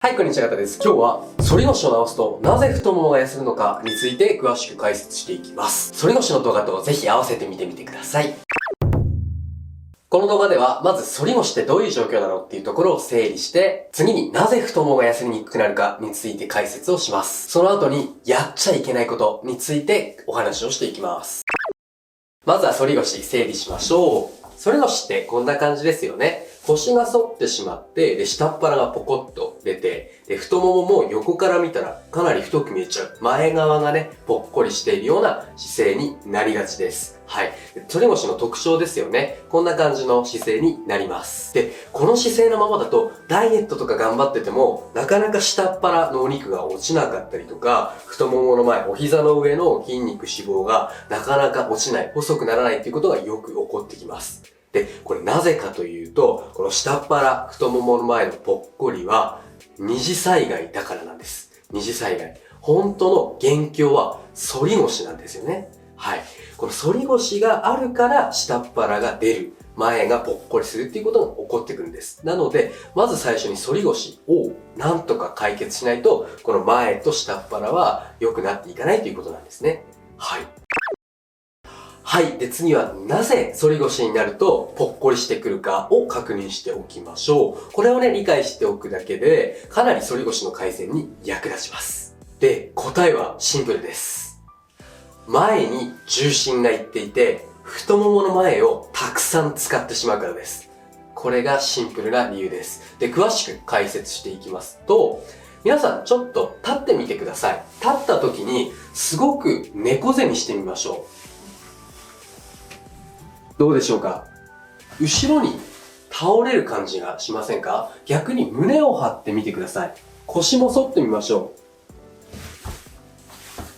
はい、こんにちは、方です。今日は、反り腰を直すと、なぜ太ももが痩せるのかについて詳しく解説していきます。反り腰の動画とぜひ合わせて見てみてください。この動画では、まず反り腰ってどういう状況なのっていうところを整理して、次になぜ太ももが痩せにくくなるかについて解説をします。その後に、やっちゃいけないことについてお話をしていきます。まずは反り腰整理しましょう。反り腰ってこんな感じですよね。腰が反ってしまって、で、下っ腹がポコッと出て、で、太ももも横から見たらかなり太く見えちゃう。前側がね、ぽっこりしているような姿勢になりがちです。はい。反り腰の特徴ですよね。こんな感じの姿勢になります。で、この姿勢のままだと、ダイエットとか頑張ってても、なかなか下っ腹のお肉が落ちなかったりとか、太ももの前、お膝の上の筋肉脂肪がなかなか落ちない、細くならないっていうことがよく起こってきます。で、これなぜかというと、この下っ腹、太ももの前のぽっこりは、二次災害だからなんです。二次災害。本当の元凶は反り腰なんですよね。はい。この反り腰があるから下っ腹が出る。前がぽっこりするっていうことが起こってくるんです。なので、まず最初に反り腰をなんとか解決しないと、この前と下っ腹は良くなっていかないということなんですね。はい。はい。で、次はなぜ反り腰になるとぽっこりしてくるかを確認しておきましょう。これをね、理解しておくだけで、かなり反り腰の改善に役立ちます。で、答えはシンプルです。前に重心がいっていて、太ももの前をたくさん使ってしまうからです。これがシンプルな理由です。で、詳しく解説していきますと、皆さんちょっと立ってみてください。立った時にすごく猫背にしてみましょう。どうでしょうか？後ろに倒れる感じがしませんか？逆に胸を張ってみてください。腰も反ってみましょ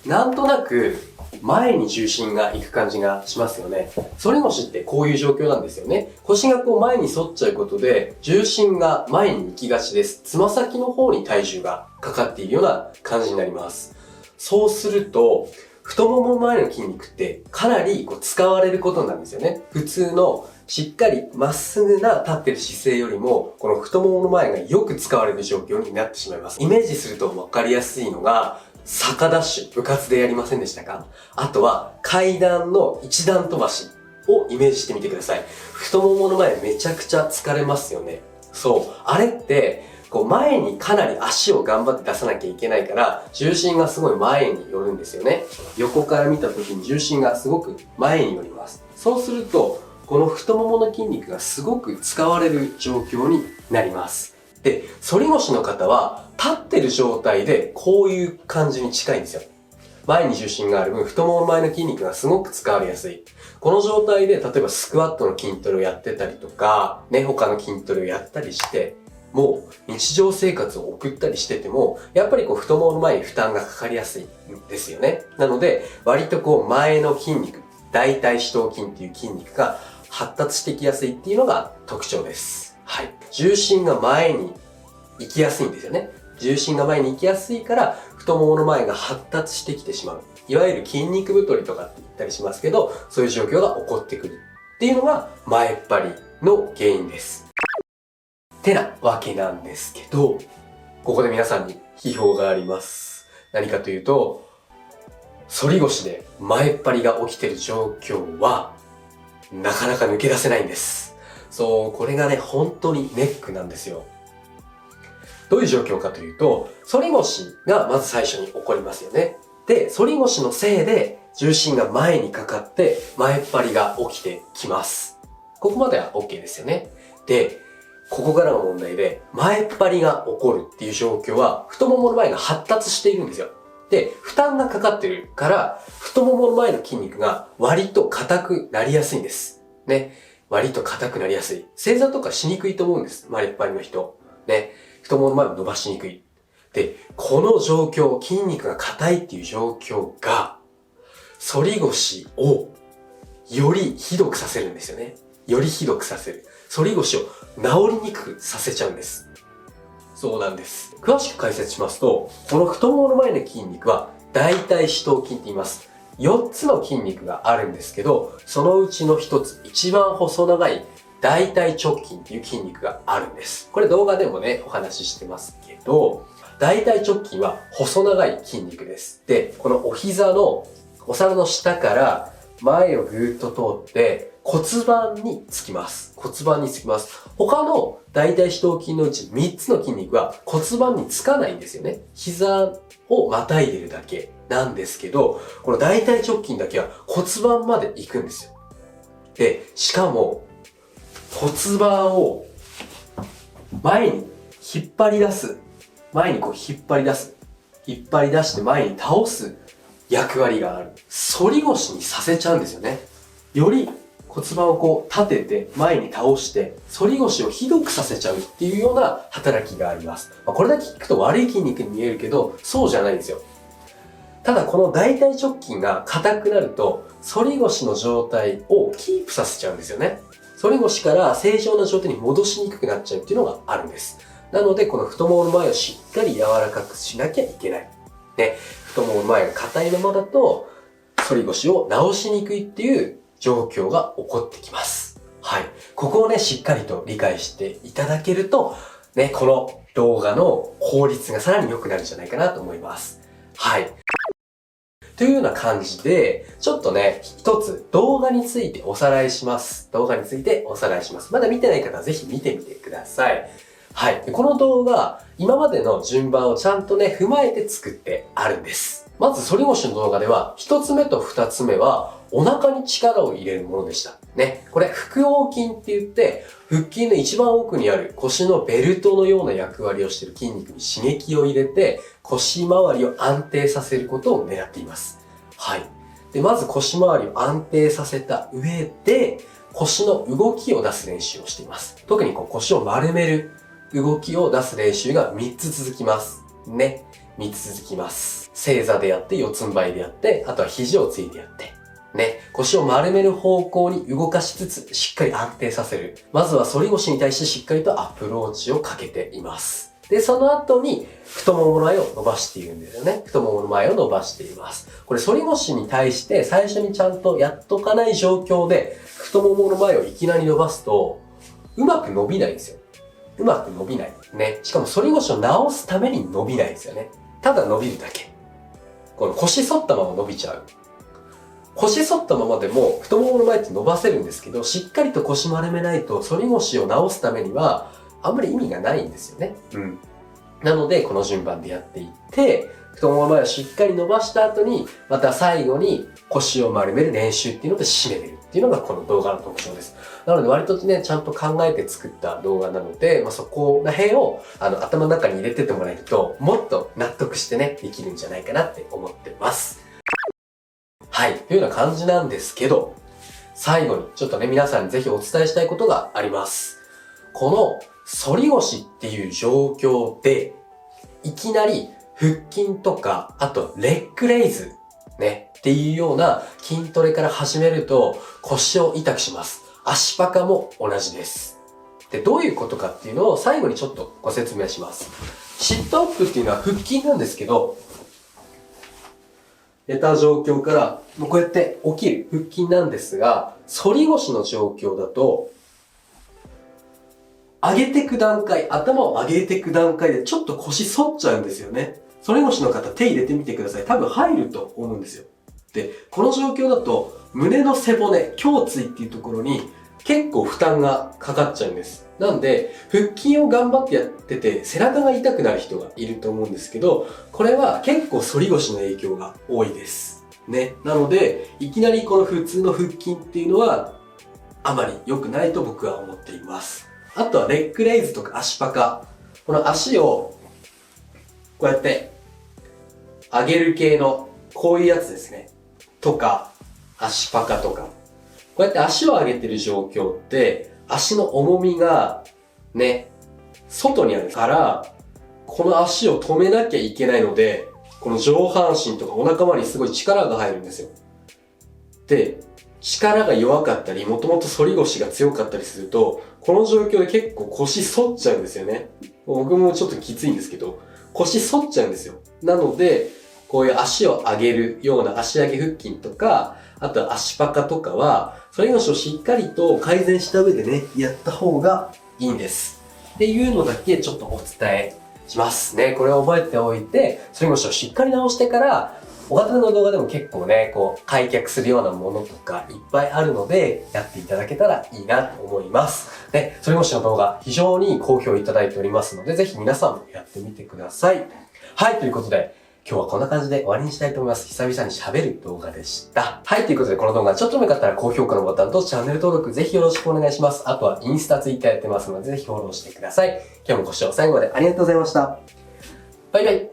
う。なんとなく前に重心がいく感じがしますよね。反り腰ってこういう状況なんですよね。腰がこう前に反っちゃうことで重心が前に行きがちです。つま先の方に体重がかかっているような感じになります。そうすると太もも前の筋肉ってかなり使われることなんですよね。普通のしっかりまっすぐな立ってる姿勢よりも、この太ももの前がよく使われる状況になってしまいます。イメージすると分かりやすいのが、坂ダッシュ、部活でやりませんでしたか？あとは階段の一段飛ばしをイメージしてみてください。太ももの前めちゃくちゃ疲れますよね。そう。あれって、前にかなり足を頑張って出さなきゃいけないから、重心がすごい前に寄るんですよね。横から見た時に重心がすごく前に寄ります。そうすると、この太ももの筋肉がすごく使われる状況になります。で、反り腰の方は、立ってる状態でこういう感じに近いんですよ。前に重心がある分、太ももの前の筋肉がすごく使われやすい。この状態で、例えばスクワットの筋トレをやってたりとか、ね、他の筋トレをやったりして、もう日常生活を送ったりしてても、やっぱり太ももの前に負担がかかりやすいんですよね。なので、割と前の筋肉、大腿四頭筋っていう筋肉が発達してきやすいっていうのが特徴です。はい。重心が前に行きやすいんですよね。重心が前に行きやすいから、太ももの前が発達してきてしまう。いわゆる筋肉太りとかって言ったりしますけど、そういう状況が起こってくるっていうのが前っ張りの原因です。てなわけなんですけど、ここで皆さんに批評があります。何かというと、反り腰で前っ張りが起きている状況は、なかなか抜け出せないんです。そう、これがね、本当にネックなんですよ。どういう状況かというと、反り腰がまず最初に起こりますよね。で、反り腰のせいで重心が前にかかって前っ張りが起きてきます。ここまでは OK ですよね。で、ここからが問題で、前っ張りが起こるっていう状況は、太ももの前が発達しているんですよ。で、負担がかかってるから、太ももの前の筋肉が割と硬くなりやすいんです。ね。割と硬くなりやすい。正座とかしにくいと思うんです。前っ張りの人。ね。太ももの前を伸ばしにくい。で、この状況、筋肉が硬いっていう状況が、反り腰をよりひどくさせるんですよね。よりひどくさせる。反り腰を治りにくくさせちゃうんです。そうなんです。詳しく解説しますと、この太ももの前の筋肉は大腿四頭筋って言います。4つの筋肉があるんですけど、そのうちの1つ、一番細長い大腿直筋っていう筋肉があるんです。これ動画でもね、お話ししてますけど、大腿直筋は細長い筋肉です。で、このお膝のお皿の下から前をぐーっと通って骨盤につきます。骨盤につきます。他の大腿四頭筋のうち3つの筋肉は骨盤につかないんですよね。膝をまたいでるだけなんですけど、この大腿直筋だけは骨盤まで行くんですよ。で、しかも骨盤を前に引っ張り出す。前にこう引っ張り出す。引っ張り出して前に倒す役割がある。反り腰にさせちゃうんですよね。より骨盤をこう立てて前に倒して反り腰をひどくさせちゃうっていうような働きがあります。これだけ聞くと悪い筋肉に見えるけど、そうじゃないんですよ。ただこの大腿直筋が硬くなると反り腰の状態をキープさせちゃうんですよね。反り腰から正常な状態に戻しにくくなっちゃうっていうのがあるんです。なのでこの太ももの前をしっかり柔らかくしなきゃいけない。ね、太ももの前が硬いままだと反り腰を直しにくいっていう状況が起こってきます。はい。ここをね、しっかりと理解していただけると、ね、この動画の効率がさらに良くなるんじゃないかなと思います。はい。というような感じで、ちょっとね、一つ動画についておさらいします。動画についておさらいします。まだ見てない方はぜひ見てみてください。はい。この動画、今までの順番をちゃんとね、踏まえて作ってあるんです。まず、反り腰の動画では、一つ目と二つ目は、お腹に力を入れるものでした。ね。これ、腹横筋って言って、腹筋の一番奥にある腰のベルトのような役割をしている筋肉に刺激を入れて、腰回りを安定させることを狙っています。はい。で、まず腰回りを安定させた上で、腰の動きを出す練習をしています。特に腰を丸める動きを出す練習が3つ続きます。ね。3つ続きます。正座でやって、四つん這いでやって、あとは肘をついてやって。ね。腰を丸める方向に動かしつつ、しっかり安定させる。まずは反り腰に対してしっかりとアプローチをかけています。で、その後に太ももの前を伸ばしているんですよね。太ももの前を伸ばしています。これ反り腰に対して最初にちゃんとやっとかない状況で、太ももの前をいきなり伸ばすと、うまく伸びないんですよ。うまく伸びない。ね。しかも反り腰を直すために伸びないんですよね。ただ伸びるだけ。この腰反ったまま伸びちゃう。腰反ったままでも太ももの前って伸ばせるんですけど、しっかりと腰丸めないと反り腰を直すためにはあんまり意味がないんですよね。うん。なのでこの順番でやっていって、太ももの前をしっかり伸ばした後に、また最後に腰を丸める練習っていうので締めてるっていうのがこの動画の特徴です。なので割とね、ちゃんと考えて作った動画なので、そこら辺を頭の中に入れてってもらえると、もっと納得してね、できるんじゃないかなって思ってます。はい。というような感じなんですけど、最後にちょっとね、皆さんにぜひお伝えしたいことがあります。この反り腰っていう状況で、いきなり腹筋とか、あとレッグレイズ、ね、っていうような筋トレから始めると腰を痛くします。足パカも同じです。で、どういうことかっていうのを最後にちょっとご説明します。シットアップっていうのは腹筋なんですけど、寝た状況から、もうこうやって起きる腹筋なんですが、反り腰の状況だと、上げていく段階、頭を上げていく段階でちょっと腰反っちゃうんですよね。反り腰の方手入れてみてください。多分入ると思うんですよ。で、この状況だと胸の背骨、胸椎っていうところに結構負担がかかっちゃうんです。なんで、腹筋を頑張ってやってて背中が痛くなる人がいると思うんですけど、これは結構反り腰の影響が多いです。ね。なので、いきなりこの普通の腹筋っていうのはあまり良くないと僕は思っています。あとはレッグレイズとか足パカ。この足をこうやって上げる系のこういうやつですね。とか、足パカとか。こうやって足を上げてる状況って、足の重みがね、外にあるから、この足を止めなきゃいけないので、この上半身とかお腹周りにすごい力が入るんですよ。で、力が弱かったり、もともと反り腰が強かったりすると、この状況で結構腰反っちゃうんですよね。僕もちょっときついんですけど、腰反っちゃうんですよ。なので、こういう足を上げるような足上げ腹筋とか、あと足パカとかは、反り腰をしっかりと改善した上でね、やった方がいいんです。っていうのだけちょっとお伝えしますね。これを覚えておいて、反り腰をしっかり直してから、小型の動画でも結構ね、開脚するようなものとかいっぱいあるので、やっていただけたらいいなと思います。で、反り腰の動画、非常に好評いただいておりますので、ぜひ皆さんもやってみてください。はい、ということで、今日はこんな感じで終わりにしたいと思います。久々に喋る動画でした。はい、ということでこの動画ちょっとでもよかったら高評価のボタンとチャンネル登録ぜひよろしくお願いします。あとはインスタ、ツイッターやってますのでぜひフォローしてください。今日もご視聴最後までありがとうございました。バイバイ。